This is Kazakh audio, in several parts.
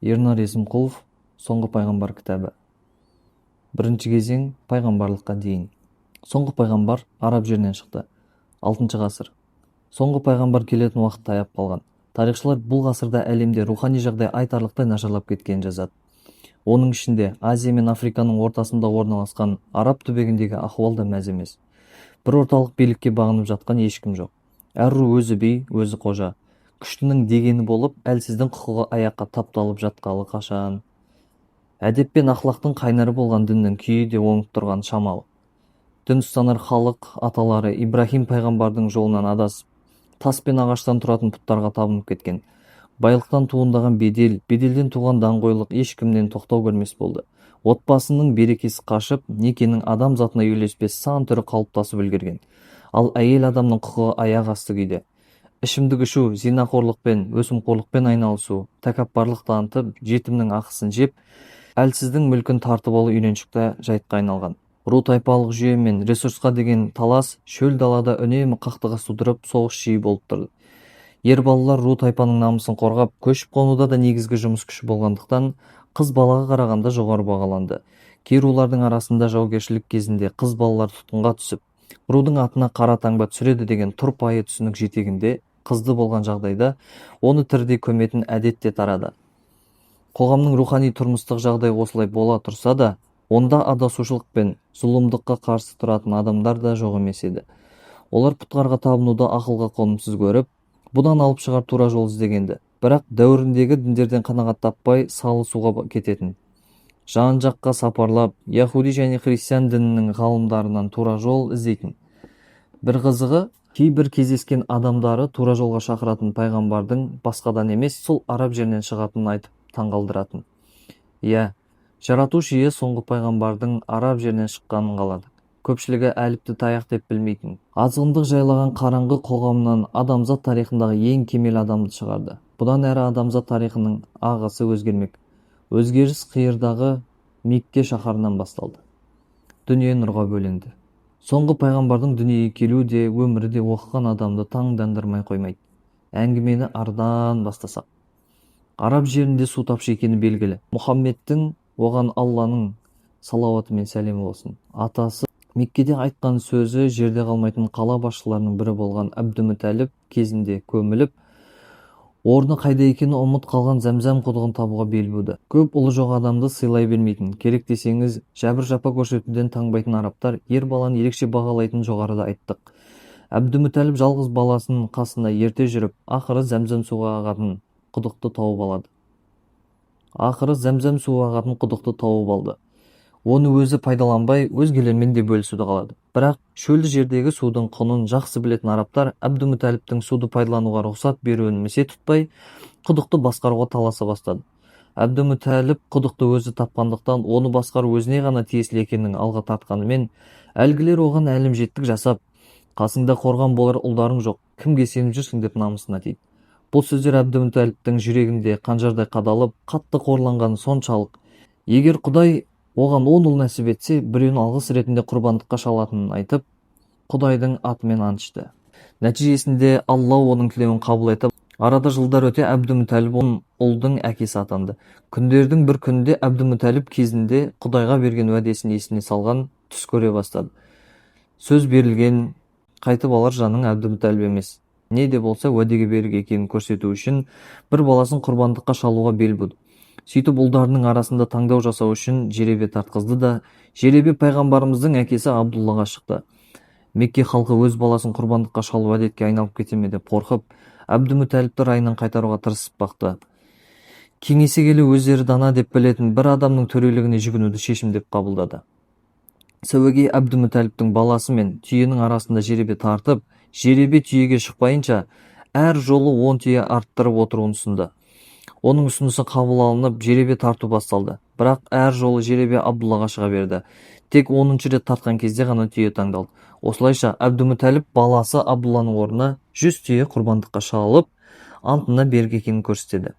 Ернар Есімқұлов «Соңғы пайғамбар» кітабы. Бірінші кезең пайғамбарлыққа дейін. Соңғы пайғамбар араб жерінен шықты. 6 ғасыр. Соңғы пайғамбар келетін уақыт таяп қалған. Тарихшылар бұл ғасырда әлемде рухани жағдай айтарлықтай нашарлап кеткенін жазады. Оның ішінде Азия мен Африканың ортасында орналасқан араб түбегіндегі ахуал да мәз емес. Бір орталық билікке бағынып жатқан ешкім жоқ. Әр ру өзі би, өзі қожа. Күштінің дегені болып, әлсіздің құқығы аяққа тапталып жатқалы қашан. Әдеп пен ақлақтың қайнары болған діннің күйі де оңып тұрған шамалы. Дін ұстанар халық аталары Ибрахим пайғамбардың жолынан адасып, тас пен ағаштан тұратын пұттарға табынып кеткен. Байлықтан туындаған бедел, беделден туған даңғойлық ешкімнен тоқтау көрмес болды. Отбасының берекесі қашып, некенің адам затына үйлеспес сан түрі қалыптасып үлгерген. Ал әйел адамның құқығы аяқ асты күйде. Ішімдік ішу, зинақорлықпен, өсімқорлықпен айналысу, тәкаппарлық танытып, жетімнің ақысын жеп, әлсіздің мүлкін тартып алу үйреншікті жайтқа айналған. Ру тайпалық жүйе мен ресурсқа деген талас шөл далада үнемі қақтығыс тудырып, соғыс жиі болып тұрды. Ер балалар ру тайпаның намысын қорғап, көшіп қонуда да негізгі жұмыс күші болғандықтан, қыз балаға қарағанда жоғары бағаланды. Кей рулардың арасында жаугершілік кезінде қыз балалар тұтқынға түсіп, рудың атына қара таңба түсіреді деген тұрпайы түсінік жетегінде қызды болған жағдайда оны тірідей көметін әдет те тарады. Қоғамның рухани тұрмыстық жағдай осылай бола тұрса да, онда адасушылық пен зұлымдыққа қарсы тұратын адамдар да жоқ емес еді. Олар пұтқарға табынуды ақылға қонымсыз көріп, бұдан алып шығар тура жол іздегенді. Бірақ дәуіріндегі діндерден қанағат таппай салысуға кететін. Жан-жаққа сапарлап, яхуди және христиан дінінің ғалымдарынан тура жол іздейтін. Бір қызығы, кейбір кездескен адамдары тура жолға шақыратын пайғамбардың басқадан емес, сол араб жерінен шығатынын айтып таңғалдыратын. Иә, жаратушы ие соңғы пайғамбардың араб жерінен шыққанын қалады. Көпшілігі әліпті таяқ деп білмейтін. Азғындық жайлаған қараңғы қоғамнан адамзат тарихындағы ең кемел адамды шығарды. Бұдан әрі адамзат тарихының ағысы өзгермек. Өзгеріс қиырдағы Мекке шаһарынан басталды. Дүние нұрға бөленді. Соңғы пайғамбардың дүниеге келуі де, өмірі де оқыған адамды таңдандырмай қоймайды. Әңгімені ардан бастасақ. Араб жерінде су тапшы екені белгілі. Мұхаммедтің, оған Алланың салауаты мен сәлемі болсын, атасы Меккеде айтқан сөзі жерде қалмайтын қала басшыларының бірі болған Әбдімүтәліп кезінде көміліп, орны қайда екені ұмыт қалған Зәмзәм құдығын табуға бел буды. Көп ұлы жоқ адамды сыйлай бермейтін, керек десеңіз жәбір жапа көрсетуден таңбайтын арабтар ер баланы ерекше бағалайтын жоғарыда айттық. Әбдімүтәліп жалғыз баласының қасына ерте жүріп, ақыры Зәмзәм суға ағатын құдықты тауып алды. Оны өзі пайдаланбай, өзгелермен де бөлісуді қалады. Бірақ шөлді жердегі судың құнын жақсы білетін арабтар Әбдімүтәліптің суды пайдалануға рұқсат беруін місе тұтпай, құдықты басқаруға таласа бастады. Әбдімүтәліп құдықты өзі тапқандықтан, оны басқару өзіне ғана тиесілі екенін алға тартқанымен, әлгілер оған әлімжеттік жасап, қасыңда қорған болар ұлдарың жоқ, кімге сеніп жүрсің деп намысына тиді. Бұл сөздер Әбдімүтәліптің жүрегінде қанжардай қадалып, қатты қорланғаны соншалық. Егер Құдай оған 10 ұл нәсіп етсе, біреуін алғыс ретінде құрбандыққа шалатынын айтып, Құдайдың атымен ант ішті. Нәтижесінде Алла оның тілеуін қабыл етіп, арада жылдар өте Әбдімүтәліп ұлдың әкесі атанды. Күндердің бір күнінде Әбдімүтәліп кезінде Құдайға берген уәдесін есіне салған, түс көре бастады. Сөз берілген, қайтып алар жаның Әбдімүтәліп емес. Не де болса уәдеге берік екенін көрсету үшін бір баласын құрбандыққа шалуға бел буды. Сөйтіп ұлдарының арасында таңдау жасау үшін жеребе тартқызды да, жеребе пайғамбарымыздың әкесі Абдуллаға шықты. Мекке халқы өз баласын құрбандыққа шалу әдетке айналып кете ме деп қорқып, Әбдімүтәліпті райынан қайтаруға тырысып бақты. Кеңесе келе өздері дана деп білетін бір адамның төрелігіне жүгінуді шешім деп қабылдады. Сәуегей Әбдімүтәліптің баласы мен түйенің арасында жеребе тартып, жеребе түйеге шықпайынша, әр жолы 10 түйе арттырып отыруын ұсынды. Оның ұсынысы қабыл алынып, жеребе тарту басталды. Бірақ әр жолы жеребе Абдуллаға шыға берді. Тек 10-шы рет тартқан кезде ғана түйе таңдалды. Осылайша Әбдімүтәліп баласы Абдулланың орнына 100 түйе құрбандыққа шалып, антына берік екенін көрсетеді.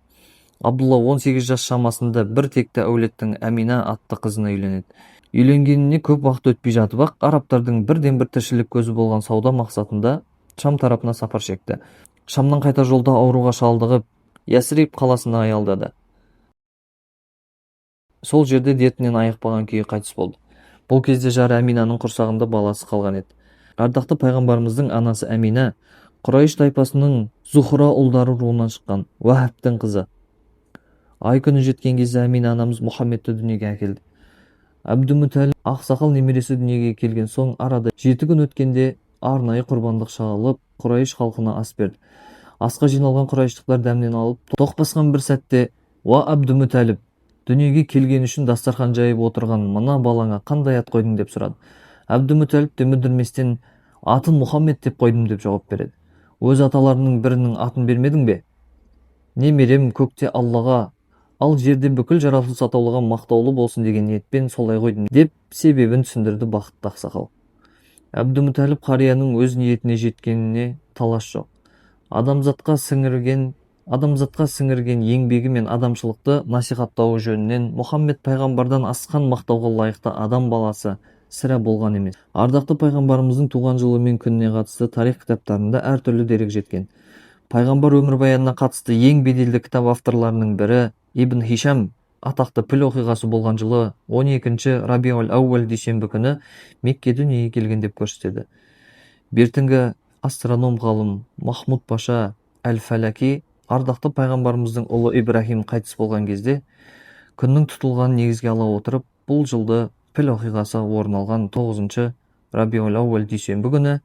Абдулла 18 жас шамасында бір текті әулеттің Әмина атты қызына үйленеді. Үйленгеніне көп уақыт өтпей жатып-ақ, арабтардың бірден-бір тіршілік көзі болған сауда мақсатында Шам тарапына сапар шекті. Шамнан қайтар жолда ауруға шалдығып, Ясриб қаласына аялдады. сол жерде дертінен айықпаған күйі қайтыс болды. Бұл кезде жары Әминаның құрсағында баласы қалған еді. Ардақты пайғамбарымыздың анасы Әмина Құрайш тайпасының Зухра ұлдары руынан шыққан Уахабтың қызы. Ай күні жеткен кезде Әмина анамыз Мұхаммедті дүниеге әкелді. Әбдімүтәліп ақсақал немересі дүниеге келген соң арада 7 күн өткенде арнайы құрбандық шалып Құрайш халқына ас берді. Асқа жиналған құрайыштықтар дәмнен алып тоқ басқан бір сәтте: «Уа Әбдімүтәліп, дүниеге келген үшін дастархан жайып отырған мына балаңа қандай ат қойдың?» деп сұрады. Әбдімүтәліп те мүдірместен: «Атын Мұхаммед деп қойдым» деп жауап береді. «Өз аталарының бірінің атын бермедің бе?» «Немерем көкте Аллаға, ал жерде бүкіл жаратылыс атаулыға мақтаулы болсын деген ниетпен солай қойдым» деп себебін түсіндірді бақытты ақсақал. Әбдімүтәліп қарияның өз ниетіне жеткеніне талас жоқ. Адамзатқа сіңірген еңбегі мен адамшылықты насихаттауы жөнінен Мұхаммед пайғамбардан асқан мақтауға лайықты адам баласы сірә болған емес. Ардақты пайғамбарымыздың туған жылы мен күніне қатысты тарих кітаптарында әртүрлі дерек жеткен. Пайғамбар өмірбаянына қатысты ең беделді кітап авторларының бірі Ибн Хишам атақты піл оқиғасы болған жылы 12-ші Рабиул-Аувал дүйсенбі күні Меккеде дүниеге келген деп көрсетеді. Бертінгі астроном ғалым Махмуд Паша Әл-Фәләки ардақты пайғамбарымыздың ұлы Ибрахим қайтыс болған кезде күннің тұтылғанын негізге ала отырып, бұл жылды піл оқиғасы орын алған 9-ші Рабиул-Аувал дүйсенбі күні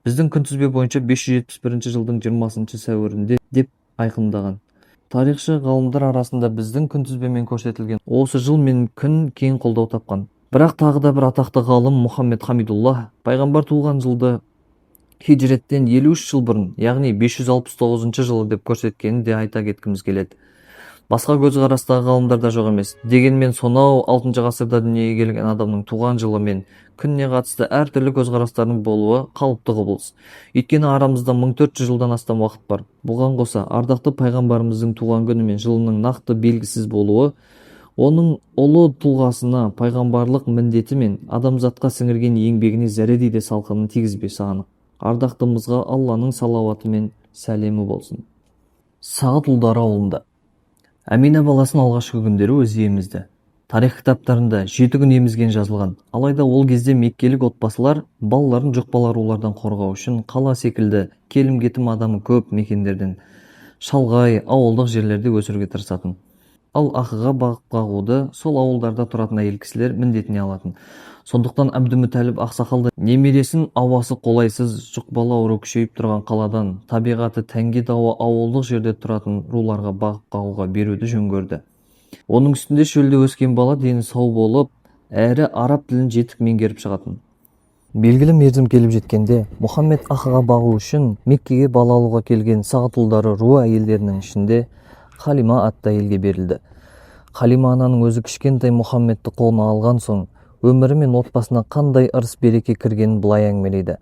біздің күнтізбе бойынша 571 жылдың 20 сәуірінде деп айқындаған. Тарихшы ғалымдар арасында біздің күнтізбемен көрсетілген осы жыл мен күн кең қолдау тапқан. Бірақ тағы да бір атақты ғалым Мұхаммед Хамидуллах пайғамбар туған жылды хиджреттен 53 жыл бұрын, яғни 569 жылы деп көрсеткенін де айта кеткіміз келеді. Басқа көзқарастағы ғалымдар да жоқ емес. Дегенмен сонау 6 ғасырда дүниеге келген адамның туған жылы мен күніне қатысты әртүрлі көзқарастардың болуы қалыпты құбылыс. Өйткені арамызда 1400 жылдан астам уақыт бар. Бұған қоса ардақты пайғамбарымыздың туған күні мен жылының нақты белгісіз болуы оның ұлы тұлғасына, пайғамбарлық міндеті мен адамзатқа сіңірген еңбегіне зәредей де салқынын тигізбесі анық. Ардақтымызға Алланың салауаты мен сәлемі болсын. Сағат ұлдары ауылында Әмина баласын алғашқы күндері өзі емізді. Тарих кітаптарында 7 күн емізген жазылған. Алайда ол кезде меккелік отбасылар балаларын жұқпалы аурулардан қорғау үшін қала секілді келім-кетім адамы көп мекендерден шалғай ауылдық жерлерде өсіруге тырысатын. Ал ақыға бағып қағуды сол ауылдарда тұратын әйел кісілер міндетіне алатын. Сондықтан Әбдімүтәліп ақсақалды немересін ауасы қолайсыз, жұқпалы ауру күшейіп тұрған қаладан табиғаты тәнге дауы ауылдық жерде тұратын руларға бағып қағуға беруді жөн көрді. Оның үстінде шөлде өскен бала дені сау болып, әрі араб тілін жетік меңгеріп шығатын. Белгілі мерзім келіп жеткенде, Мұхаммед ақыға бағу үшін Меккеге бала алуға келген Сағат ұлдары руы әйелдерінің ішінде Халима атты әйелге берілді. Халима ананың өзі кішкентай Мұхаммедті қолына алған соң, өмірі мен отбасына қандай ырыс-береке кіргенін былай әңгімелейді.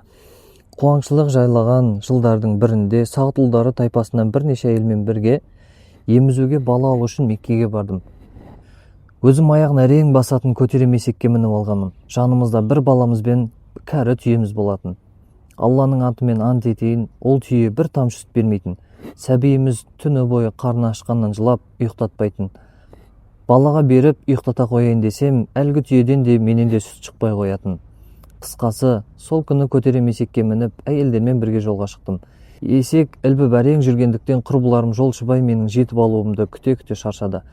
Қуаңшылық жайлаған жылдардың бірінде Сағат ұлдары тайпасынан бірнеше әйелмен бірге емізуге бала алу үшін Меккеге бардым. Өзім аяғын әрең басатын көтерем есекке мініп алғанмын. Жанымызда бір баламызбен кәрі түйеміз болатын. Алланың атымен ант етейін, ол түйе бір тамшы сүт бермейтін. Сәбиіміз түні бойы қарны ашқаннан жылап ұйықтатпайтын. Балаға беріп ұйықтата қояйын десем, әлгі түйеден де менен де сүт шықпай қоятын. Қысқасы, сол күні көтерем есекке мініп, әйелдермен бірге жолға шықтым. Есек ілбіп әрең жүргендіктен құрбыларым жолшыбай менің жетіп алуымды күте-күте шаршады.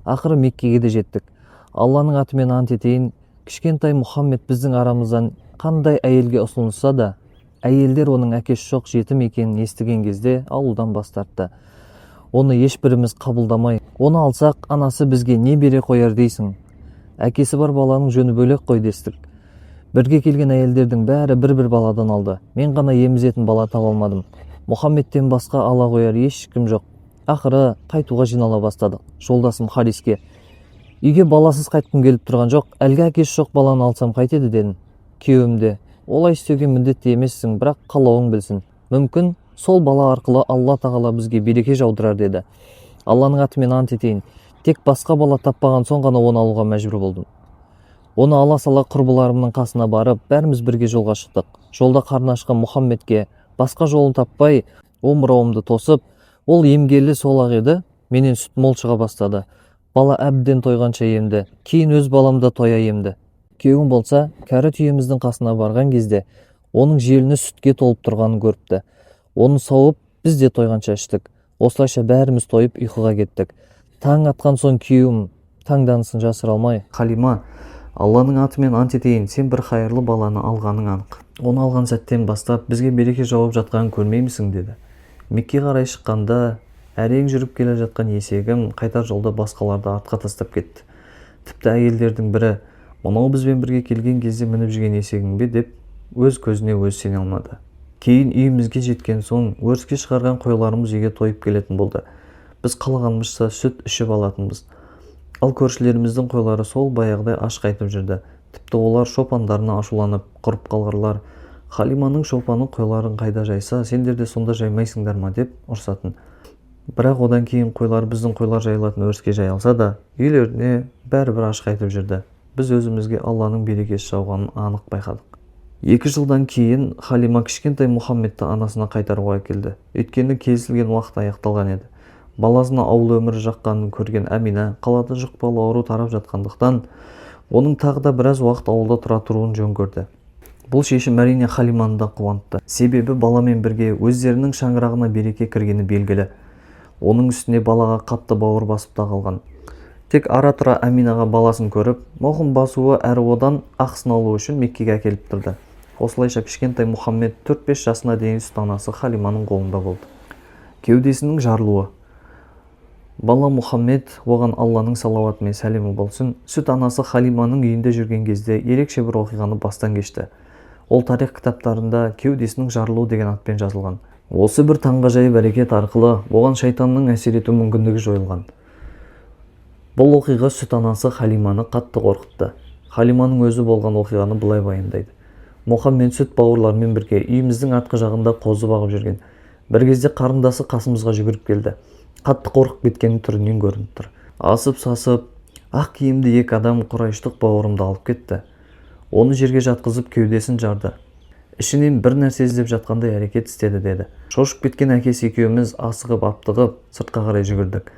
Ақыры Меккеге де жеттік. Алланың атымен ант етейін, кішкентай Мұхаммед біздің арамыздан қандай әйелге ұсынылса да, әйелдер оның әкесі жоқ жетім екенін естіген кезде ауылдан бас тартты. Оны ешбіріміз қабылдамай, оны алсақ, анасы бізге не бере қояр дейсің? Әкесі бар баланың жөні бөлек қой дестік. Бірге келген әйелдердің бәрі бір-бір баладан алды. Мен ғана емізетін бала таба алмадым. Мұхаммедтен басқа ала қояр ешкім жоқ. Ақыры қайтуға жинала бастадық. Жолдасым Хариске: «Үйге баласыз қайтқым келіп тұрған жоқ, әлгі әкесі жоқ баланы алсам қайтеді» дедім. Күйеуім де: «Олай істеуге міндетті емессің, бірақ қалауың білсін. Мүмкін сол бала арқылы Алла тағала бізге береке жаудырар» деді. Алланың атымен ант етейін, тек басқа бала таппаған соң ғана оны алуға мәжбүр болдым. Оны ала сала құрбыларымның қасына барып, бәріміз бірге жолға шықтық. Жолда қарны ашқан Мұхаммедке басқа жолын таппай, омырауымды тосып, ол емгелі сол-ақ еді, менен сүт мол шыға бастады. Бала әбден тойғанша емді, кейін өз баламда тоя емді. Күйеуім болса, кәрі түйеміздің қасына барған кезде, оның желіні сүтке толып тұрғанын көріпті. Оны сауып, біз де тойғанша іштік. Осылайша бәріміз тойып ұйқыға кеттік. Таң атқан соң күйеуім таңданысын жасыра алмай: «Халима, Алланың атымен ант етейін, сен бір қайырлы баланы алғаның анық. Оны алған сәттен бастап бізге береке жауып жатқанын көрмеймісің?» деді. Мекке қарай шыққанда әрең жүріп келе жатқан есегім қайтар жолда басқаларды артқа тастап кетті. Тіпті әйелдердің бірі: «Мынау бізбен бірге келген кезде мініп жүрген есегің бе?» деп өз көзіне өзі сене алмады. Кейін үйімізге жеткен соң өріске шығарған қойларымыз үйге тойып келетін болды. Біз қалағанымызша сүт ішіп алатынбыз. Ал көршілеріміздің қойлары сол баяғыдай аш қайтып жүрді. Тіпті олар шопандарына ашуланып құрып қалғырлар: «Халиманың шопаны қойларын қайда жайса, сендер де сонда жаймайсыңдар ма?» деп ұрсатын. Бірақ одан кейін қойлар біздің қойлар жайылатын өріске жайылса да, үйлеріне бәрібір аш қайтып жүрді. Біз өзімізге Алланың берекесі жауғанын анық байқадық. 2 жылдан кейін Халима кішкентай Мұхаммедті анасына қайтаруға келді. Өйткені келісілген уақыт аяқталған еді. Баласына ауыл өмірі жаққанын көрген Әмина қалада жұқпалы ауру тарап жатқандықтан, оның тағы да біраз уақыт ауылда тұра тұруын жөн көрді. Бұл шешім әрине Халиманы да қуантты. Себебі баламен бірге өздерінің шаңырағына береке кіргені белгілі. Оның үстіне балаға қатты бауыр басып та қалған. Тек ара-тұра Әминаға баласын көріп, моқым басуы әрі одан ақысын алу үшін Меккеге әкеліп тұрды. Осылайша кішкентай Мұхаммед 4-5 жасына дейін сүт анасы Халиманың қолында болды. Кеудесінің жарылуы. Бала Мұхаммед, оған Алланың салауаты мен сәлемі болсын, сүт анасы Халиманың үйінде жүрген кезде ерекше бір оқиғаны бастан кешті. Ол тарих кітаптарында кеудесінің жарылуы деген атпен жазылған. Осы бір таңғажайып әрекет арқылы оған шайтанның әсер ету мүмкіндігі жойылған. Бұл оқиға сүт анасы Халиманы қатты қорқытты. Халиманың өзі болған оқиғаны былай баяндайды. Мұхаммед сүт бауырлармен бірге үйіміздің артқы жағында қозы бағып жүрген. Бір кезде қарындасы қасымызға жүгіріп келді. Қатты қорқып кеткенін түрінен көрініп тұр. Асып-сасып, ақ киімді 2 адам Құрайштық бауырымды алып кетті. Оны жерге жатқызып кеудесін жарды. Ішінен бір нәрсе іздеп жатқандай әрекет істеді деді. Шошып кеткен әкесі екеуміз асығып-аптығып сыртқа қарай жүгірдік.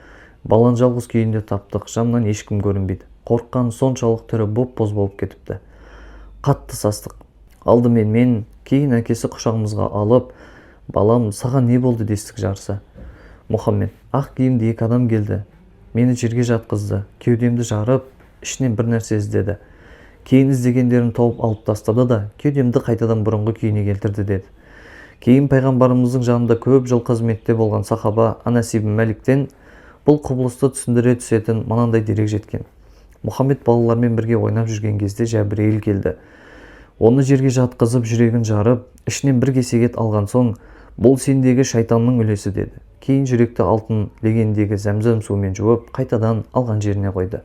Баланы жалғыз күйінде таптық, жанынан ешкім көрінбейді. Қорыққан соншалық түрі боп-боз болып кетіпті. Қатты састық. Алдымен мен, кейін әкесі құшағымызға алып: «Балам, саған не болды?» дестік жарыса. Мұхаммед: «Ақ киімді 2 адам келді. Мені жерге жатқызды, кеудемді жарып, ішінен бір нәрсе іздеді. Кейін іздегендерін тауып алып тастады да, кеудемді қайтадан бұрынғы күйіне келтірді» деді. Кейін пайғамбарымыздың жанында көп жыл қызметте болған сахаба Анас ибн Маликтен бұл құбылысты түсіндіре түсетін мынандай дерек жеткен. Мұхаммед балалармен бірге ойнап жүрген кезде Жәбірейіл келді. Оны жерге жатқызып, жүрегін жарып, ішінен бір кесек ет алған соң: «Бұл сендегі шайтанның үлесі» деді. Кейін жүректі алтын легендегі зәмзәм суымен жуып, қайтадан алған жеріне қойды.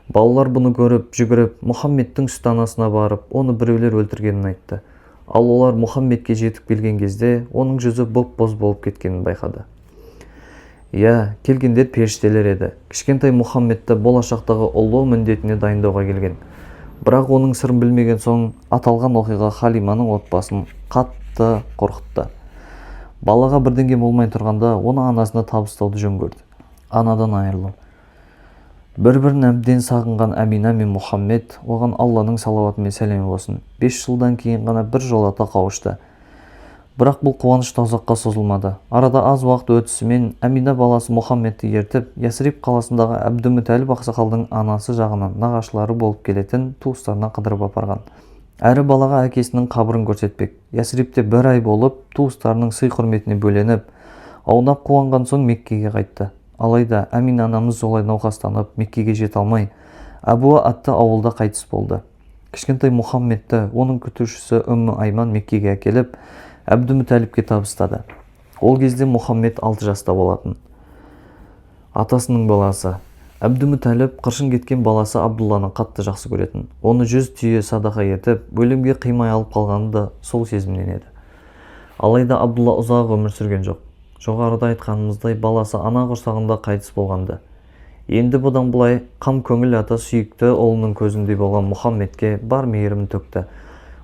Балалар бұны көріп, жүгіріп, Мұхаммедтің сүт анасына барып, оны біреулер өлтіргенін айтты. Ал олар Мұхаммедке жетіп келген кезде, оның жүзі боп-боз болып кеткенін байқады. Иә, келгендер періштелер еді. Кішкентай Мұхаммедті болашақтағы ұлы міндетіне дайындауға келген. Бірақ оның сырын білмеген соң, аталған оқиға Халиманың отбасын қатты қорқытты. Балаға бірдеңе болмай тұрғанда, оны анасына табыстауды жөн көрді. Анадан айырылу. Бір-бірін әбден сағынған Әмина мен Мұхаммед, оған Алланың салауаты мен сәлемі болсын, 5 жылдан кейін ғана бір жолата қауышты. Бірақ бұл қуаныш та ұзаққа созылмады. Арада аз уақыт өтісімен Әмина баласы Мұхаммедті ертіп, Ясриб қаласындағы Әбдімүтәліп ақсақалдың анасы жағынан нағашылары болып келетін туыстарына қыдырып апарған. Әрі балаға әкесінің қабырын көрсетпек. Ясрибте 1 ай болып, туыстарының сый-құрметіне бөленіп, аунап қуанған соң Меккеге қайтты. Алайда Әмина анамыз солай науқастанып, Меккеге жете алмай, Әбуа атты ауылда қайтыс болды. Кішкентай Мұхаммедті оның күтушісі Үммі Айман Меккеге әкеліп, Әбдімүтәліпке табыстады. Ол кезде Мұхаммед 6 жаста болатын. Атасының баласы Әбдімүтәліп қыршын кеткен баласы Абдулланы қатты жақсы көретін. Оны 100 түйе садақа етіп, өлімге қимай алып қалғаны да сол сезімнен еді. Алайда Абдулла ұзақ өмір сүрген жоқ. Жоғарыда айтқанымыздай, баласы ана құрсағында қайтыс болғанды. Енді бұдан бұлай қам көңіл ата сүйікті ұлының көзіндей болған Мұхаммедке бар мейірімін төкті.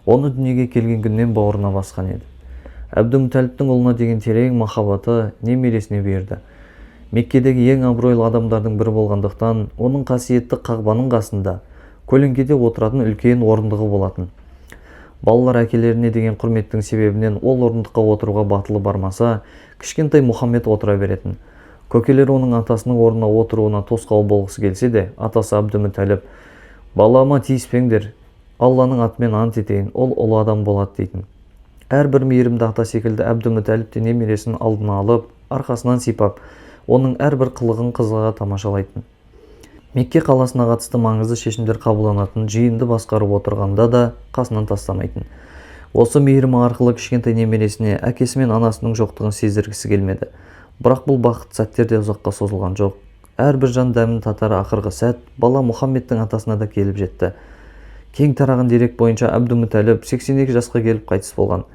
Оны дүниеге келген күннен бауырына басқан еді. Әбдімүтәліптің ұлына деген терең махаббаты немересіне берді. Меккедегі ең абыройлы адамдардың бірі болғандықтан, оның қасиетті Қағбаның қасында көлеңкеде отыратын үлкен орындығы болатын. Балалар әкелеріне деген құрметтің себебінен ол орындыққа отыруға батылы бармаса, кішкентай Мұхаммед отыра беретін. Көкелер оның атасының орнына отыруына тосқауыл болғысы келсе де, атасы Абдымүтәліп: «Балама тиіспеңдер, Алланың атымен ант етейін, ол ұлы адам болады» дейтін. Әрбір мейірімді ата секілді Әбдімүтәліп те немересін алдына алып, арқасынан сипап, оның әрбір қылығын қызыға тамашалайтын. Мекке қаласына қатысты маңызды шешімдер қабылданатын жиынды басқарып отырғанда да қасынан тастамайтын. Осы мейірімі арқылы кішкентай немересіне әкесі мен анасының жоқтығын сездіргісі келмеді. Бірақ бұл бақыт сәттер де ұзаққа созылған жоқ. Әрбір жан дәмін татар ақырғы сәт бала Мұхаммедтің атасына да келіп жетті. Кең тараған дерек бойынша Әбдімүтәліп 82 жасқа келіп қайтыс болған.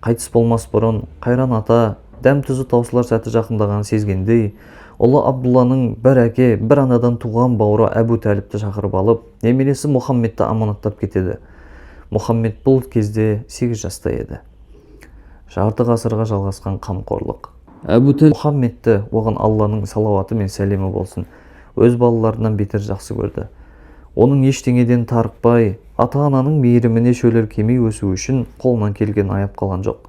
Қайтыс болмас бұрын қайран ата дәм-тұзы таусылар сәті жақындағанын сезгендей, ұлы Абдулланың бір әке, бір анадан туған бауыры Әбутәліпті шақырып алып, немересі Мұхаммедті аманаттап кетеді. Мұхаммед бұл кезде 8 жаста еді. Жарты ғасырға жалғасқан қамқорлық. Әбутәліп Мұхаммедті, оған Алланың салауаты мен сәлемі болсын, өз балаларынан бетер жақсы көрді. Оның ештеңеден тарықпай, ата-ананың мейіріміне шөлер кемей өсу үшін қолынан келген аяп қалған жоқ.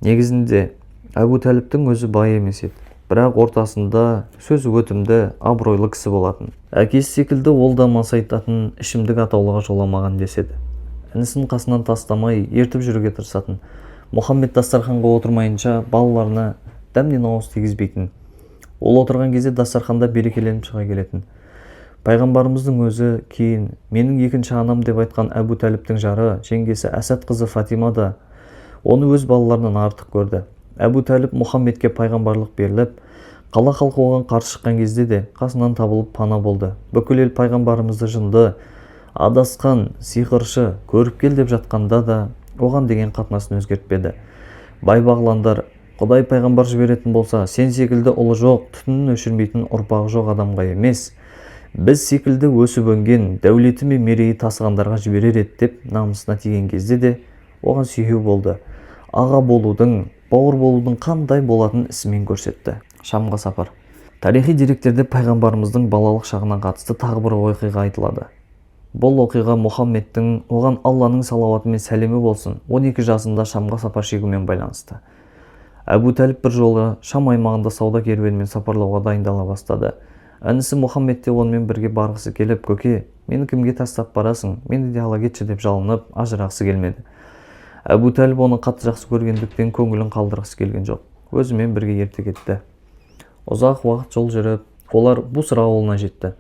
Негізінде Әбутәліптің өзі бай емес еді, бірақ ортасында сөзі өтімді, абыройлы кісі болатын. Әкесі секілді ол да мас айтатын, ішімдік атаулыға жоламаған деседі. Інісін қасынан тастамай, ертіп жүруге тырысатын. Мұхаммед дастарханға отырмайынша балаларына дәмнен ауыз тигізбейтін. Ол отырған кезде дастарханда берекеленіп шыға келетін. Пайғамбарымыздың өзі кейін менің екінші анам деп айтқан Әбутәліптің жары, жеңгесі Әсәд қызы Фатима да оны өз балаларынан артық көрді. Әбутәліп Мұхаммедке пайғамбарлық беріліп, қала халқы оған қарсы шыққан кезде де қасынан табылып пана болды. Бүкіл ел пайғамбарымызды жынды, адасқан, сиқыршы, көріп кел деп жатқанда да оған деген қатынасын өзгертпеді. Бай-бағландар, Құдай пайғамбар жіберетін болса, сен секілді ұлы жоқ, түтінін өшірмейтін ұрпағы жоқ адамға емес, біз секілді өсіп өнген, дәулеті мен мерейі тасығандарға жіберер еді деп намысына тиген кезде де оған сүйеу болды. Аға болудың, бауыр болудың қандай болатын ісімен көрсетті. Шамға сапар. Тарихи деректерде пайғамбарымыздың балалық шағына қатысты тағы бір оқиға айтылады. Бұл оқиға Мұхаммедтің, оған Алланың салауаты мен сәлемі болсын, 12 жасында Шамға сапар шегумен байланысты. Әбутәліп бір жолы Шам аймағында сауда керуенімен сапарлауға дайындала бастады. Інісі Мұхаммед те онымен бірге барғысы келіп, көке, мені кімге тастап барасың, мені де ала кетші деп жалынып, ажырағысы келмеді. Әбутәліп оны қатты жақсы көргендіктен көңілін қалдырғысы келген жоқ. Өзімен бірге ерте кетті. Ұзақ уақыт жол жүріп, олар Бусра ауылына жетті.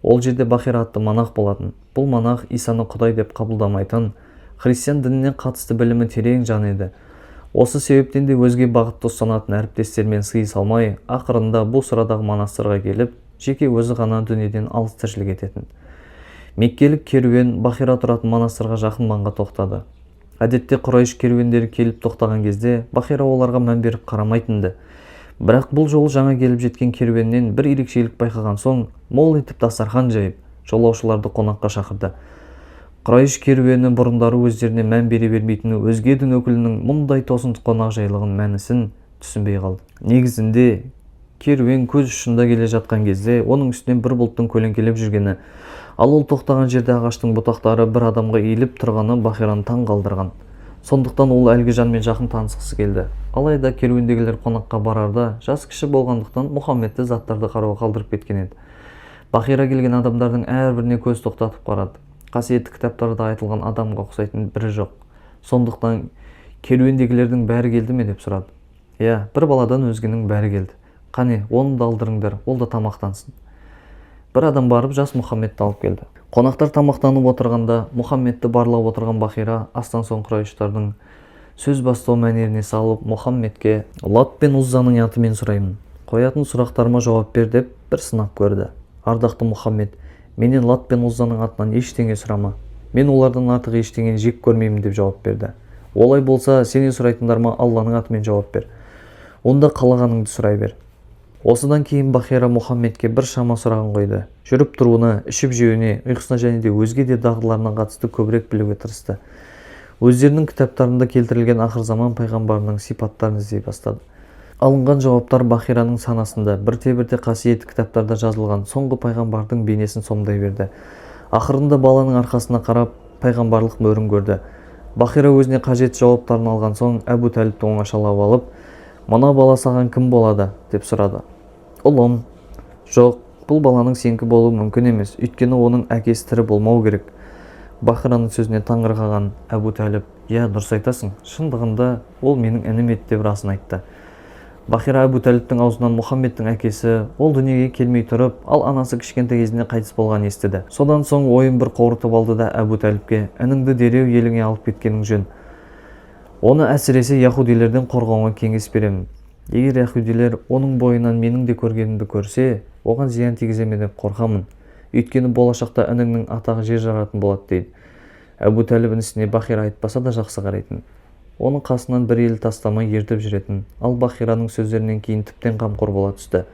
Ол жерде Бахира атты монах болатын. Бұл монах Исаны Құдай деп қабылдамайтын, христиан дініне қатысты білімі терең жан еді. Осы себептен де өзге бағытты ұстанатын әріптестермен сыйыса алмай, ақырында Бусрадағы монастырға келіп, жеке өзі ғана дүниеден алыс тіршілік ететін. Меккелік керуен Бахира тұратын монастырға жақын маңға тоқтады. Әдетте Құрайш керуендері келіп тоқтаған кезде Бахира оларға мән беріп қарамайтынды. Бірақ бұл жолы жаңа келіп жеткен керуеннен бір ерекшелік байқаған соң, мол етіп дастархан жайып, жолаушыларды қонаққа шақырды. Құрайш керуені бұрындары өздеріне мән бере бермейтіні өзге дін өкілінің мұндай тосын қонақ жайлығын мәнісін түсінбей қалды. Негізінде керуен көз ұшында келе жатқан кезде оның үстінен бір бұлттың көлеңкелеп жүргені, ал ол тоқтаған жерде ағаштың бұтақтары бір адамға иіліп тұрғаны Бахираны таң қалдырған. Сондықтан ол әлгі жанмен жақын танысқысы келді. Алайда керуендегілер қонаққа барарда жас кіші болғандықтан Мұхаммедті заттарды қарауға қалдырып кеткен еді. Бахира келген адамдардың әрбіріне көз тоқтатып қарады. Қасиетті кітаптарда айтылған адамға ұқсайтын бірі жоқ. Сондықтан керуендегілердің бәрі келді ме деп сұрады. Иә, бір баладан өзгенің бәрі келді. Қане, оны да алдырыңдар, ол да тамақтансын. Бір адам барып жас Мұхаммедті алып келді. Қонақтар тамақтанып отырғанда Мұхаммедті барлап отырған Бахира астан соң Құрайыштардың сөз бастау мәнеріне салып Мұхаммедке Лат пен Уззаның атымен сұраймын. Қоятын сұрақтарыма жауап бер деп бір сынап көрді. Ардақты Мұхаммед, менен Лат пен Уззаның атынан ештеңе сұрама. Мен олардан артық ештеңені жек көрмеймін деп жауап берді. Олай болса, сенен сұрайтындарыма Алланың атымен жауап бер. Онда қалағаныңды сұрай бер. Осыдан кейін Бахира Мұхаммедке бір шама сұрағын қойды. Жүріп тұруына, ішіп жеуіне, ұйқысына және де өзге де дағдыларына қатысты көбірек білуге тырысты. Өздерінің кітаптарында келтірілген ақыр заман пайғамбарының сипаттарын іздей бастады. Алынған жауаптар Бахираның санасында бірте-бірте қасиетті кітаптарда жазылған соңғы пайғамбардың бейнесін сомдай берді. Ақырында баланың арқасына қарап пайғамбарлық мөрін көрді. Бахира өзіне қажет жауаптарын алған соң Әбу Тәліпті оңашалап алып, «Мына бала саған кім болады?» деп сұрады. «Ұлым». «Жоқ, бұл баланың сенікі болуы мүмкін емес, өйткені оның әкесі тірі болмау керек». Бахираның сөзіне таңырқаған Әбу Тәліп: «Иә, дұрыс айтасың, шындығында ол менің інім еді» деп расын айтты. Бахира Әбу Тәліптің аузынан Мұхаммедтің әкесі ол дүниеге келмей тұрып, ал анасы кішкентай кезінде қайтыс болған естіді. Содан соң ойын бір қорытып алды да Әбу Тәліпке: «Ініңді дереу еліңе алып кеткенің жөн. Оны әсіресе яһудилерден қорғауға кеңес беремін. Егер яһудилер оның бойынан менің де көргенімді көрсе, оған зиян тигіземе деп қорқамын. Өйткені болашақта ініңнің атағы жер жаратын болады» дейді. Әбу Тәліп інісіне Бахира айтпаса да жақсы қарайтын. Оның қасынан бір елі тастамай ертіп жүретін. Ал Бахираның сөздерінен кейін тіптен қамқор бола түсті.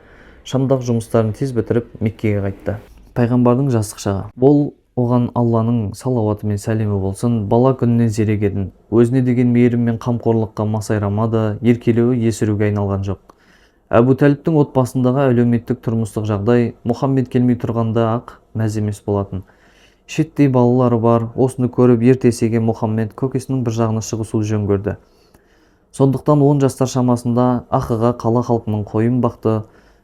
Шамдағы жұмыстарын тез бітіріп Меккеге қайтты. Пайғамбардың жастық шағы. Бұл оған Алланың салауаты мен сәлемі болсын, бала күнінен зерек еді. Өзіне деген мейірім мен қамқорлыққа масайрамады, еркелеуі есіруге айналған жоқ. Әбу Тәліптің отбасындағы әлеуметтік тұрмыстық жағдай Мұхаммед келмей тұрғанда ақ мәз емес болатын. Шеттей балалары бар. Осыны көріп ертесіге Мұхаммед көкесінің бір жағына шығысуды жөн көрді. Сондықтан 10 жастар шамасында Ақыға қала халқының қойын бақты.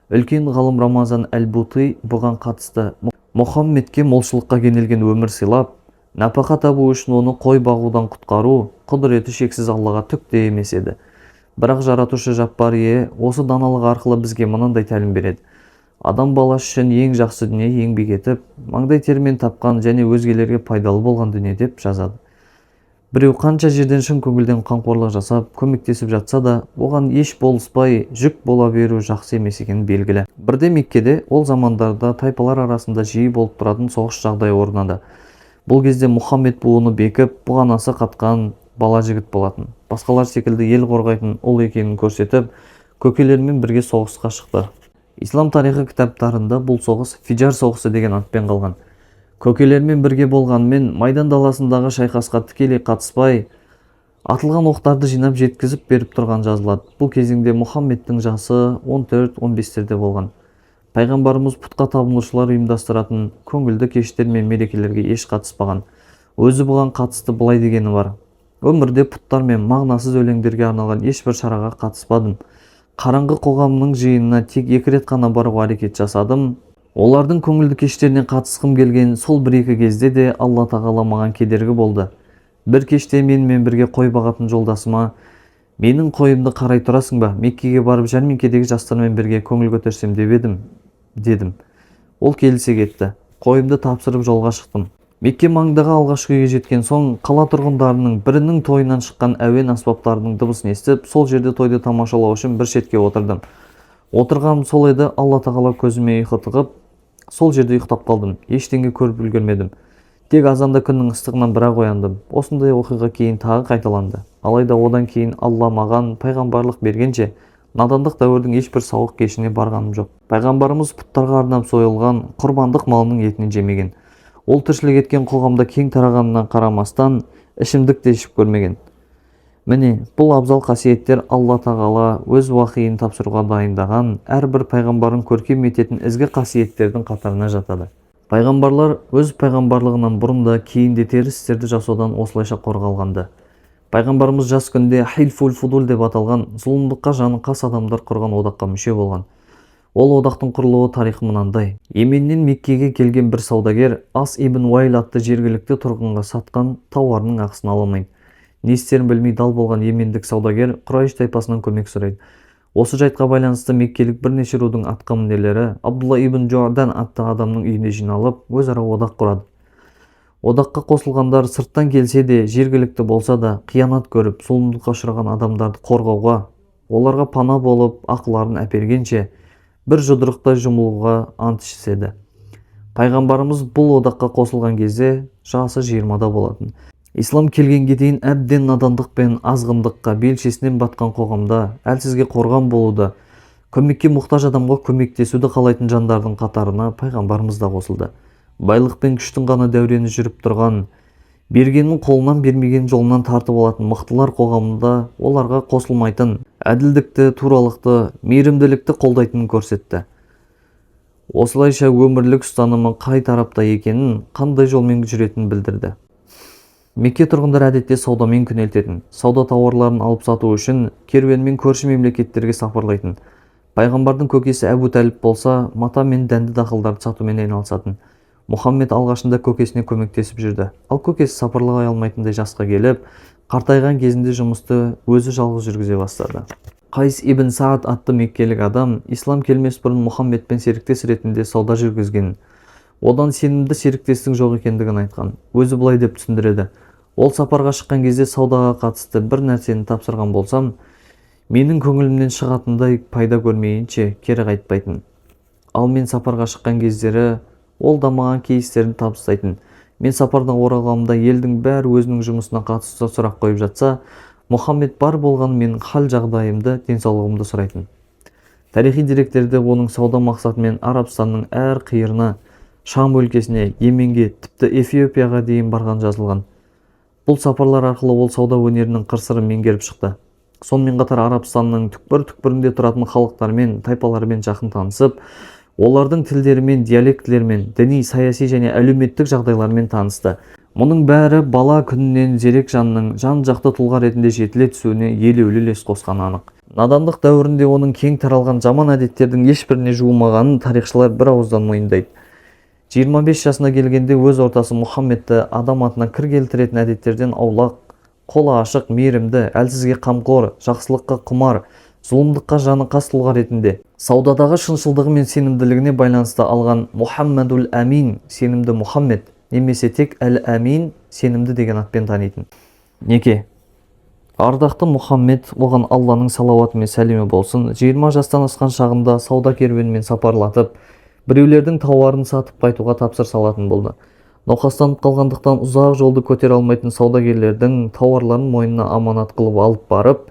Үлкен ғалым Рамазан әл-Бути бұған қатысты. Мұхаммедке молшылыққа кенелген өмір сыйлап, нәпақа табу үшін оны қой бағудан құтқару құдіреті шексіз Аллаға түк те емес еді. Бірақ жаратушы жаппар ие осы даналық арқылы бізге мынандай тәлім береді: адам баласы үшін ең жақсы дүние еңбек етіп, маңдай термен тапқан және өзгелерге пайдалы болған дүние деп жазады. Біреу қанша жерден шын көңілден қамқорлық жасап, көмектесіп жатса да, оған еш болыспай жүк бола беру жақсы емес екені белгілі. Бірде Меккеде ол замандарда тайпалар арасында жиі болып тұратын соғыс жағдайы орнады. Бұл кезде Мұхаммед буыны бекіп, бұғанасы қатқан бала жігіт болатын. Басқалар секілді ел қорғайтын ұл екенін көрсетіп, көкелерімен бірге соғысқа шықты. Ислам тарихы кітаптарында бұл соғыс Фиджар соғысы деген атпен қалған. Көкелермен бірге болғанымен майдан даласындағы шайқасқа тікелей қатыспай, атылған оқтарды жинап жеткізіп беріп тұрған жазылады. Бұл кезеңде Мұхаммедтің жасы 14-15-терде болған. Пайғамбарымыз пұтқа табынушылар ұйымдастыратын көңілді кештер мен мерекелерге еш қатыспаған. Өзі бұған қатысты былай дегені бар: «Өмірде пұттар мен мағынасыз өлеңдерге арналған ешбір шараға қатыспадым. Қараңғы қоғамның жиынына тек 2 рет қана баруға әрекет жасадым. Олардың көңілді кештеріне қатысқым келген сол 1-2 кезде де Алла тағала маған кедергі болды. Бір кеште менімен бірге қой бағатын жолдасыма: менің қойымды қарай тұрасың ба? Меккеге барып жәрмеңкедегі жастармен бірге көңіл көтерсем деп едім, дедім. Ол келісе кетті. Қойымды тапсырып жолға шықтым. Мекке маңындағы алғашқы үйге жеткен соң, қала тұрғындарының бірінің тойынан шыққан әуен аспаптарының дыбысын естіп, сол жерде тойды тамашалау үшін бір шетке отырдым. Отырғаным сол еді, Алла тағала көзіме ұйқы тығып, сол жерде ұйықтап қалдым. Ештеңе көріп үлгермедім. Тек азанда күннің ыстығынан бірақ ояндым. Осындай оқиға кейін тағы қайталанды. Алайда одан кейін Алла маған пайғамбарлық бергенше, надандық дәуірдің ешбір сауық кешіне барғаным жоқ. Пайғамбарымыз пұттарға арнап сойылған құрбандық малының етінен жемеген. Ол тіршілік еткен қоғамда кең тарағанына қарамастан, ішімдік те ішіп көрмеген. Міне, бұл абзал қасиеттер Алла тағала өз уахиын тапсыруға дайындаған әрбір пайғамбарын көркем ететін ізгі қасиеттердің қатарына жатады. Пайғамбарлар өз пайғамбарлығынан бұрын да кейін де теріс істерді жасаудан осылайша қорғалғанды. Пайғамбарымыз жас күнде Хилфул Фудул деп аталған зұлымдыққа жаны қас адамдар құрған одаққа мүше болған. Ол одақтың құрылуы тарихы мынандай: Йеменнен Меккеге келген бір саудагер Ас ибн Уайл атты жергілікті тұрғынға сатқан тауарының ақысын ала алмайды. Не істерін білмей дал болған йемендік саудагер Құрайш тайпасынан көмек сұрайды. Осы жайтқа байланысты меккелік бірнеше рудың атқамінерлері Абдулла ибн Джуадан атты адамның үйіне жиналып, өзара одақ құрады. Одаққа қосылғандар сырттан келсе де, жергілікті болса да, қиянат көріп, зұлымдыққа ұшыраған адамдарды қорғауға, оларға пана болып, ақыларын әпергенше, бір жұдырықтай жұмылуға ант ішіседі. Пайғамбарымыз бұл одаққа қосылған кезде жасы 20-да болатын. Ислам келгенге дейін әбден надандық пен азғындыққа белшесінен батқан қоғамда әлсізге қорған болуды, көмекке мұқтаж адамға көмектесуді қалайтын жандардың қатарына пайғамбарымыз да қосылды. Байлық пен күштің ғана дәурені жүріп тұрған Бергеннің қолынан, бермеген жолынан тартып алатын мықтылар қоғамында оларға қосылмайтын, әділдікті, туралықты, мейірімділікті қолдайтынын көрсетті. Осылайша өмірлік ұстанымы қай тарапта екенін, қандай жолмен жүретінін білдірді. Мекке тұрғындар әдетте саудамен күнелтетін, сауда тауарларын алып сату үшін керуенмен көрші мемлекеттерге сапарлайтын. Пайғамбардың көкесі Әбу Тәліп болса, мата мен дәнді дақылдарды сатумен айналысатын. Мұхаммед алғашында көкесіне көмектесіп жүрді. Ал көкесі сапарлай алмайтындай жасқа келіп, қартайған кезінде жұмысты өзі жалғыз жүргізе бастады. Қайс ибн Саад атты меккелік адам ислам келмес бұрын Мұхаммедпен серіктес ретінде сауда жүргізген. Одан сенімді серіктестің жоқ екендігін айтқан. Өзі былай деп түсіндіреді: ол сапарға шыққан кезде саудаға қатысты бір нәрсені тапсырған болсам, менің көңілімнен шығатындай пайда көрмейінше кері қайтпайтын. Ал мен сапарға шыққан кездері ол да маған кейістерін табыстайтын. Мен сапардан оралғанымда елдің бәрі өзінің жұмысына қатысты сұрақ қойып жатса, Мұхаммед бар болған менің хал жағдайымды, денсаулығымды сұрайтын. Тарихи деректерде оның сауда мақсатымен Арабстанның әр қиырына, Шам өлкесіне, Йеменге, тіпті Эфиопияға дейін барған жазылған. Бұл сапарлар арқылы ол сауда өнерінің қыр-сырын меңгеріп шықты. Сонымен қатар Арабстанның түкпір-түкпірінде тұратын халықтармен, тайпалармен жақын танысып, олардың тілдерімен, диалектілерімен, діни, саяси және әлеуметтік жағдайлармен танысты. Мұның бәрі бала күнінен зерек жанның жан-жақты тұлға ретінде жетіле түсуіне елеулі үлес қосқаны анық. Надандық дәуірінде оның кең таралған жаман әдеттердің ешбіріне жуымағанын тарихшылар бір ауыздан мойындайды. 25 жасына келгенде өз ортасы Мұхаммедті адам атына кір келтіретін әдеттерден аулақ, қолы ашық, мейірімді, әлсізге қамқор, жақсылыққа құмар, зұлымдыққа жаны қас тұлға ретінде, саудадағы шыншылдығы мен сенімділігіне байланысты алған Мұхаммедул Амин, сенімді Мұхаммед, немесе тек Әл-Амин, сенімді деген атпен танитын. Неке. Ардақты Мұхаммед, оған Алланың салауаты мен сәлемі болсын, 20 жастан асқан шағында сауда керуенмен сапарлатып, біреулердің тауарын сатып қайтуға тапсыр салатын болды. Науқастанып қалғандықтан ұзақ жолды көтере алмайтын саудагерлердің тауарларын мойнына аманат қылып алып барып,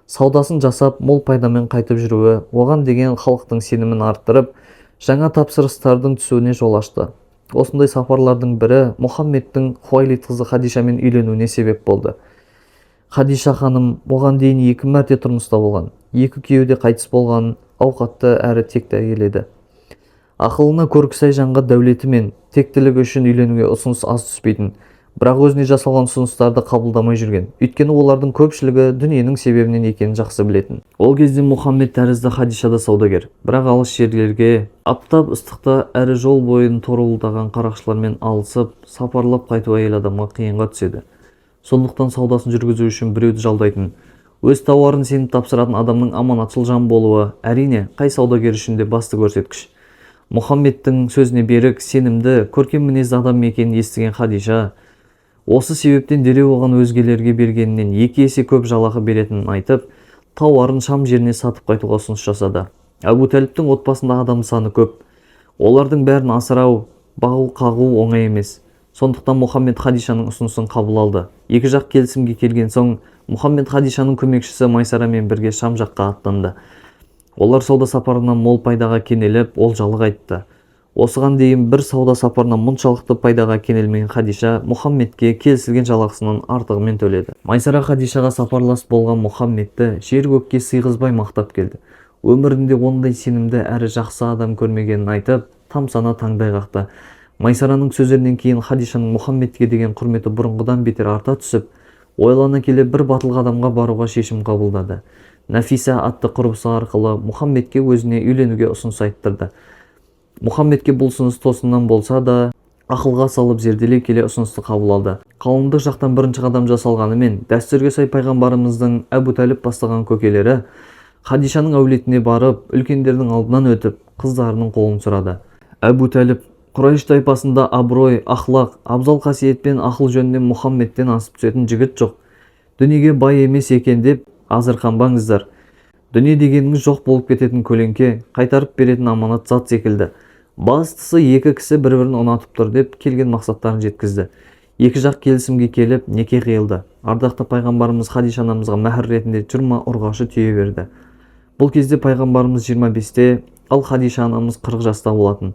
саудасын жасап, мол пайдамен қайтып жүруі оған деген халықтың сенімін арттырып, жаңа тапсырыстардың түсуіне жол ашты. Осындай сапарлардың бірі Мұхаммедтің Хуайлид қызы Хадишамен үйленуіне себеп болды. Хадиша ханым оған дейін 2 мәрте тұрмыста болған. 2 күйеуі де қайтыс болған, ауқатты әрі текті әйел еді. Ақылына көркі сай жанға дәулеті мен тектілігі үшін үйленуге ұсыныс аз түспейтін, бірақ өзіне жасалған ұсыныстарды қабылдамай жүрген. Өйткені олардың көпшілігі дүниенің себебінен екенін жақсы білетін. Ол кезде Мұхаммед тәрізді Хадиша да саудагер, бірақ алыс жерлерге аптап ыстықта әрі жол бойын торуылдаған қарақшылармен алысып, сапарлап қайту әйел адамға қиынға түседі. Сондықтан саудасын жүргізу үшін біреуді жалдайтын, өз тауарын сеніп тапсыратын адамның аманатшыл жан болуы әрине қай саудагер үшін де басты көрсеткіш. Мұхаммедтің сөзіне берік, сенімді, көркем мінезді адам екенін естіген Хадиша осы себептен дереу оған өзгелерге бергенінен 2 есе көп жалақы беретінін айтып, тауарын Шам жеріне сатып қайтуға ұсыныс жасады. Әбу Тәліптің отбасындағы адам саны көп. Олардың бәрін асырау, бағу, қағу оңай емес. Сондықтан Мұхаммед Хадишаның ұсынысын қабыл алды. Екі жақ келісімге келген соң, Мұхаммед Хадишаның көмекшісі Майсарамен бірге Шам жаққа аттанды. Олар сауда сапарынан мол пайдаға кенеліп, олжалы қайтты. Осыған дейін бір сауда сапарынан мұншалықты пайдаға кенелмеген Хадиша Мұхаммедке келісілген жалақысынан артығымен төледі. Майсара Хадишаға сапарлас болған Мұхаммедті жер-көкке сыйғызбай мақтап келді. Өмірінде ондай сенімді әрі жақсы адам көрмегенін айтып, тамсана таңдай қақты. Майсараның сөздерінен кейін Хадишаның Мұхаммедке деген құрметі бұрынғыдан бетер арта түсіп, ойлана келе бір батыл қадамға баруға шешім қабылдады. Нафиса атты құрбысы арқылы Мұхаммедке өзіне үйленуге ұсыныс айттырды. Мұхаммедке бұл ұсыныс тосыннан болса да, ақылға салып зерделей келе ұсынысты қабыл алды. Қауымдық жақтан бірінші қадам жасалғанымен, дәстүрге сай пайғамбарымыздың Әбу Тәліп бастаған көкелері Хадишаның әулетіне барып, үлкендердің алдынан өтіп, қыздарының қолын сұрады. Әбу Тәліп Құрайш тайпасында абырой, ақлақ, абзал қасиетпен ақыл жөнінен Мұхаммедтен асып түсетін жігіт жоқ. Дүниеге бай емес екен деп азырқанбаңыздар. Дүние дегеніңіз жоқ болып кететін көлеңке, қайтарып беретін аманат зат секілді. Бастысы екі кісі бір-бірін ұнатып тұр деп келген мақсаттарын жеткізді. Екі жақ келісімге келіп, неке қиылды. Ардақты пайғамбарымыз Хадиша анамызға мәһір ретінде 20 ұрғашы түйе берді. Бұл кезде пайғамбарымыз 25-те, ал Хадиша анамыз 40 жаста болатын.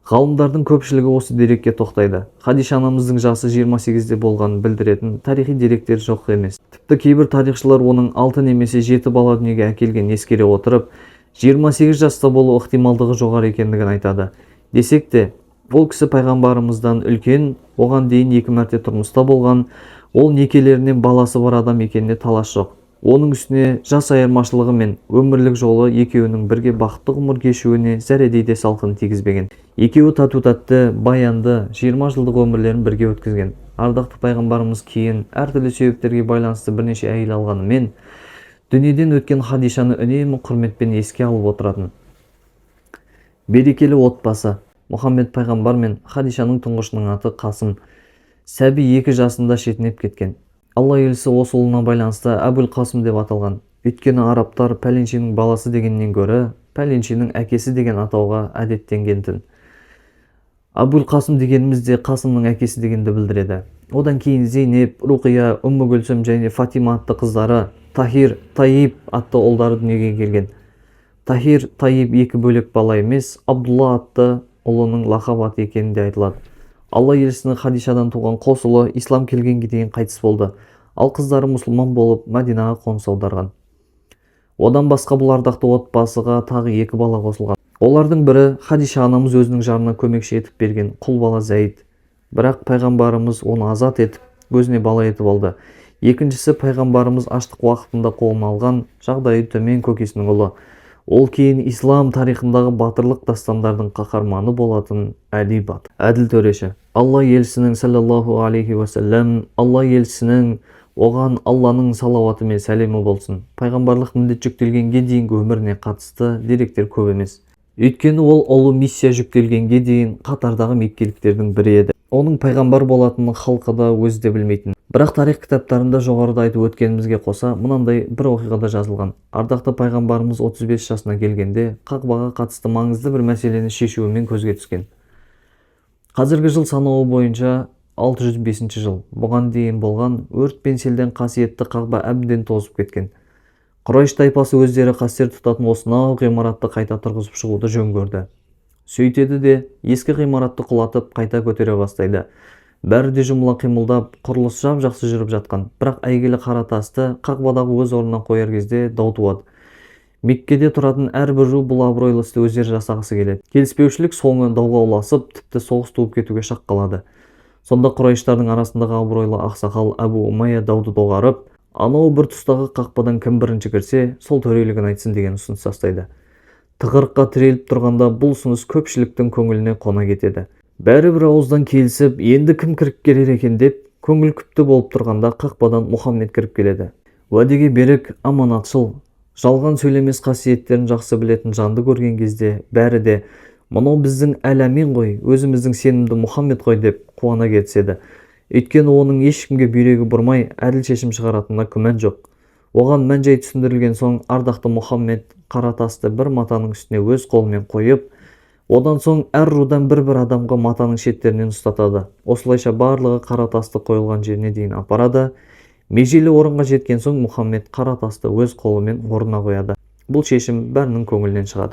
Ғалымдардың көпшілігі осы дерекке тоқтайды. Хадиша анамыздың жасы 28-де болғанын білдіретін тарихи деректер жоқ емес. Тіпті кейбір тарихшылар оның 6 немесе 7 бала дүниеге әкелген ескере отырып, 28 жаста болу ықтималдығы жоғары екендігін айтады. Десек те, ол кісі пайғамбарымыздан үлкен, оған дейін 2 мәрте тұрмыста болған, ол некелерінен баласы бар адам екеніне талас жоқ. Оның үстіне жас айырмашылығы мен өмірлік жолы екеуінің бірге бақытты ғұмыр кешуіне зәредейде салқын тигізбеген. Екеуі тату-тәтті, баянды 20 жылдық өмірлерін бірге өткізген. Ардақты пайғамбарымыз кейін әртүрлі себептерге байланысты бірнеше әйел алғанымен, дүниеден өткен Хадишаны үнемі құрметпен еске алып отыратын. Берекелі отбасы. Мұхаммед пайғамбар мен Хадишаның тұңғышының аты Қасым. Сәби 2 жасында шетінеп кеткен. Алла елшісі осы ұлына байланысты Әбул Қасым деп аталған. Өйткені арабтар пәленшенің баласы дегеннен гөрі пәленшенің әкесі деген атауға әдеттенгентін. Әбул Қасым дегеніміз де Қасымның әкесі дегенді білдіреді. Одан кейін Зейнеп, Руқия, Умму Күлсім және Фатима атты қыздары, Тахир, Тайиб атты ұлдары дүниеге келген. Тахир, Тайиб 2 бөлек бала емес, Абдулла атты ұлының лақап аты екені де айтылады. Алла елшісінің Хадишадан туған қос ұлы ислам келгенге дейін қайтыс болды. Ал қыздары мұсылман болып Мәдинаға қоныс аударған. Одан басқа бұл ардақты отбасыға тағы 2 бала қосылған. Олардың бірі Хадиша анамыз өзінің жарына көмекші етіп берген құл бала Зәйд. Бірақ пайғамбарымыз оны азат етіп, өзіне бала етіп алды. Екіншісі пайғамбарымыз аштық уақытында қолына алған жағдайы төмен көкесінің ұлы. Ол кейін ислам тарихындағы батырлық дастандардың қаһарманы болатын Әли батыр. Әділ төреші. Алла елшісінің саллаллаху алейхи уассалам, Алла елшісінің оған Алланың салауаты мен сәлемі болсын. Пайғамбарлық міндет жүктелгенге дейінгі өміріне қатысты деректер көп емес. Өйткені ол ұлы миссия жүктелгенге дейін қатардағы меккеліктердің бірі еді. Оның пайғамбар болатынын халқы да өзі де білмейтін. Бірақ тарих кітаптарында жоғарыда айтып өткенімізге қоса мынандай бір оқиғада жазылған. Ардақты пайғамбарымыз 35 жасына келгенде Қағбаға қатысты маңызды бір мәселені шешуімен көзге түскен. Қазіргі жыл санауы бойынша 605 жыл. Бұған дейін болған өрт пен селден қасиетті Қағба әбден тозып кеткен. Құрайш тайпасы өздері қастер тұтатын осынау ғимаратты қайта тұрғызып шығуды жөн көрді. Сөйтеді де ескі ғимаратты құлатып қайта көтере бастайды. Бәрі де жұмыла қимылдап, құрылыс жақсы жүріп жатқан. Бірақ әйгілі қара тасты Қағбадағы өз орнынан қояр кезде дау туады. Меккеде тұратын әрбір ру бұл абыройлы істі өздері жасағысы келеді. Келіспеушілік соңы дауға ұласып, тіпті соғыс туып кетуге шақ қалады. Сонда Құрайштардың арасындағы абыройлы ақсақал Әбу Умайя дауды доғарып, анау бір тұстағы қақпадан кім бірінші кірсе, сол төрелігін айтсын деген ұсыныс тастайды. Тығырыққа тіреліп тұрғанда бұл ұсыныс көпшіліктің көңіліне қона кетеді. Бәрі бір ауыздан келісіп, енді кім кіріп келер екен деп, көңіл күпті болып тұрғанда қақпадан Мұхаммед кіріп келеді. Уәдеге берік, аманатшыл, жалған сөйлемес қасиеттерін жақсы білетін жанды көрген кезде бәрі де «Мынау біздің әл-әмин ғой, өзіміздің сенімді Мұхаммед ғой» деп қуана кетіседі. Өйткені оның ешкімге бүйрегі бұрмай әділ шешім шығаратынына күмән жоқ. Оған мән-жай түсіндірілген соң ардақты Мұхаммед қара тасты бір матаның үстіне өз қолымен қойып, одан соң әр рудан бір адамға матаның шеттерінен ұстатады. Осылайша барлығы қара тасты қойылған жеріне дейін апарады. Межелі орынға жеткен соң Мұхаммед қара тасты өз қолымен орнына қояды. Бұл шешім бәрінің көңілінен шығады.